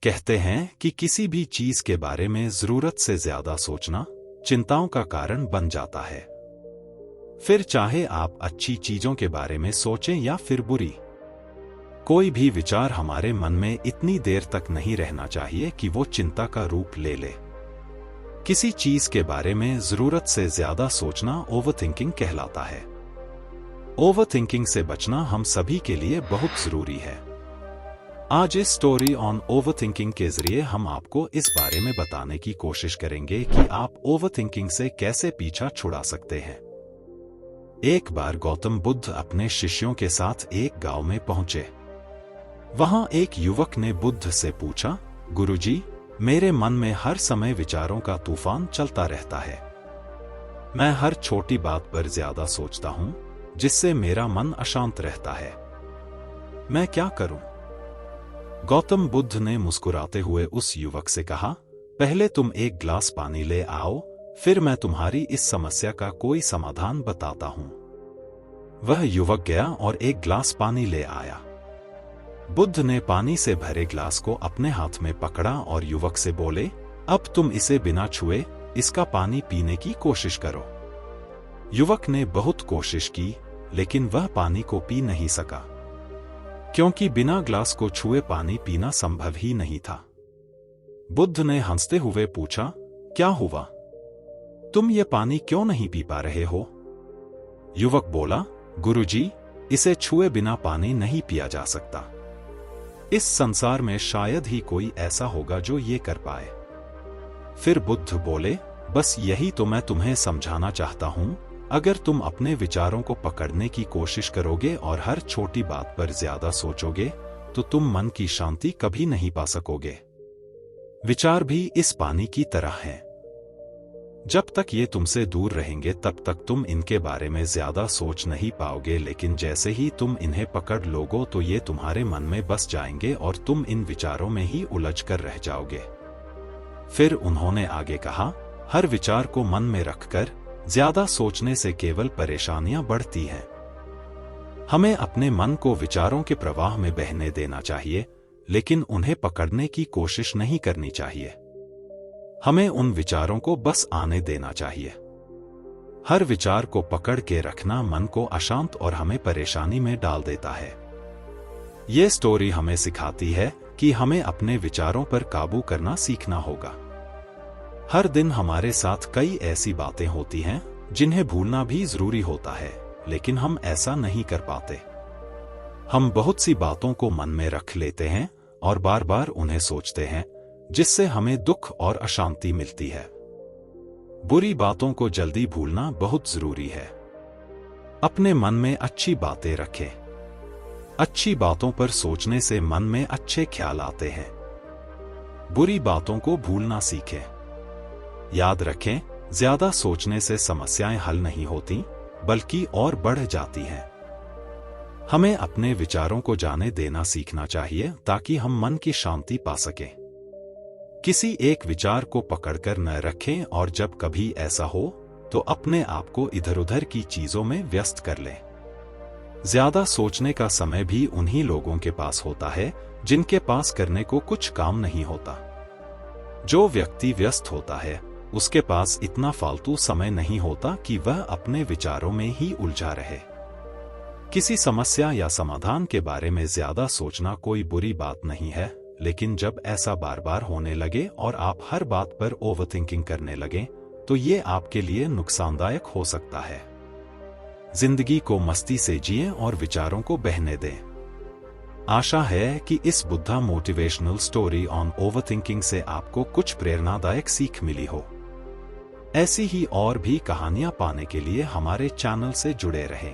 कहते हैं कि किसी भी चीज के बारे में जरूरत से ज्यादा सोचना चिंताओं का कारण बन जाता है। फिर चाहे आप अच्छी चीजों के बारे में सोचें या फिर बुरी, कोई भी विचार हमारे मन में इतनी देर तक नहीं रहना चाहिए कि वो चिंता का रूप ले ले। किसी चीज के बारे में जरूरत से ज्यादा सोचना ओवरथिंकिंग कहलाता है। ओवरथिंकिंग से बचना हम सभी के लिए बहुत जरूरी है। आज इस स्टोरी ऑन ओवरथिंकिंग के जरिए हम आपको इस बारे में बताने की कोशिश करेंगे कि आप ओवरथिंकिंग से कैसे पीछा छुड़ा सकते हैं। एक बार गौतम बुद्ध अपने शिष्यों के साथ एक गांव में पहुंचे। वहां एक युवक ने बुद्ध से पूछा, गुरुजी, मेरे मन में हर समय विचारों का तूफान चलता रहता है। मैं हर छोटी बात पर ज्यादा सोचता हूं, जिससे मेरा मन अशांत रहता है। मैं क्या करूं? गौतम बुद्ध ने मुस्कुराते हुए उस युवक से कहा, पहले तुम एक ग्लास पानी ले आओ, फिर मैं तुम्हारी इस समस्या का कोई समाधान बताता हूं। वह युवक गया और एक ग्लास पानी ले आया। बुद्ध ने पानी से भरे ग्लास को अपने हाथ में पकड़ा और युवक से बोले, अब तुम इसे बिना छुए इसका पानी पीने की कोशिश करो। युवक ने बहुत कोशिश की, लेकिन वह पानी को पी नहीं सका, क्योंकि बिना ग्लास को छुए पानी पीना संभव ही नहीं था। बुद्ध ने हंसते हुए पूछा, क्या हुआ? तुम ये पानी क्यों नहीं पी पा रहे हो? युवक बोला, गुरुजी, इसे छुए बिना पानी नहीं पिया जा सकता। इस संसार में शायद ही कोई ऐसा होगा जो ये कर पाए। फिर बुद्ध बोले, बस यही तो मैं तुम्हें समझाना चाहता हूं। अगर तुम अपने विचारों को पकड़ने की कोशिश करोगे और हर छोटी बात पर ज्यादा सोचोगे, तो तुम मन की शांति कभी नहीं पा सकोगे। विचार भी इस पानी की तरह हैं। जब तक ये तुमसे दूर रहेंगे तब तक तुम इनके बारे में ज्यादा सोच नहीं पाओगे, लेकिन जैसे ही तुम इन्हें पकड़ लोगे तो ये तुम्हारे मन में बस जाएंगे और तुम इन विचारों में ही उलझ कर रह जाओगे। फिर उन्होंने आगे कहा, हर विचार को मन में रखकर ज्यादा सोचने से केवल परेशानियां बढ़ती हैं। हमें अपने मन को विचारों के प्रवाह में बहने देना चाहिए, लेकिन उन्हें पकड़ने की कोशिश नहीं करनी चाहिए। हमें उन विचारों को बस आने देना चाहिए। हर विचार को पकड़ के रखना मन को अशांत और हमें परेशानी में डाल देता है। ये स्टोरी हमें सिखाती है कि हमें अपने विचारों पर काबू करना सीखना होगा। हर दिन हमारे साथ कई ऐसी बातें होती हैं जिन्हें भूलना भी जरूरी होता है, लेकिन हम ऐसा नहीं कर पाते। हम बहुत सी बातों को मन में रख लेते हैं और बार बार उन्हें सोचते हैं, जिससे हमें दुख और अशांति मिलती है। बुरी बातों को जल्दी भूलना बहुत जरूरी है। अपने मन में अच्छी बातें रखें। अच्छी बातों पर सोचने से मन में अच्छे ख्याल आते हैं। बुरी बातों को भूलना सीखें। याद रखें, ज्यादा सोचने से समस्याएं हल नहीं होती, बल्कि और बढ़ जाती हैं। हमें अपने विचारों को जाने देना सीखना चाहिए ताकि हम मन की शांति पा सकें। किसी एक विचार को पकड़कर न रखें और जब कभी ऐसा हो तो अपने आप को इधर उधर की चीजों में व्यस्त कर लें। ज्यादा सोचने का समय भी उन्हीं लोगों के पास होता है जिनके पास करने को कुछ काम नहीं होता। जो व्यक्ति व्यस्त होता है उसके पास इतना फालतू समय नहीं होता कि वह अपने विचारों में ही उलझा रहे। किसी समस्या या समाधान के बारे में ज्यादा सोचना कोई बुरी बात नहीं है, लेकिन जब ऐसा बार बार होने लगे और आप हर बात पर ओवरथिंकिंग करने लगे, तो ये आपके लिए नुकसानदायक हो सकता है। जिंदगी को मस्ती से जिएं और विचारों को बहने दें। आशा है कि इस Buddha motivational story on overthinking से आपको कुछ प्रेरणादायक सीख मिली हो। ऐसी ही और भी कहानियां पाने के लिए हमारे चैनल से जुड़े रहें।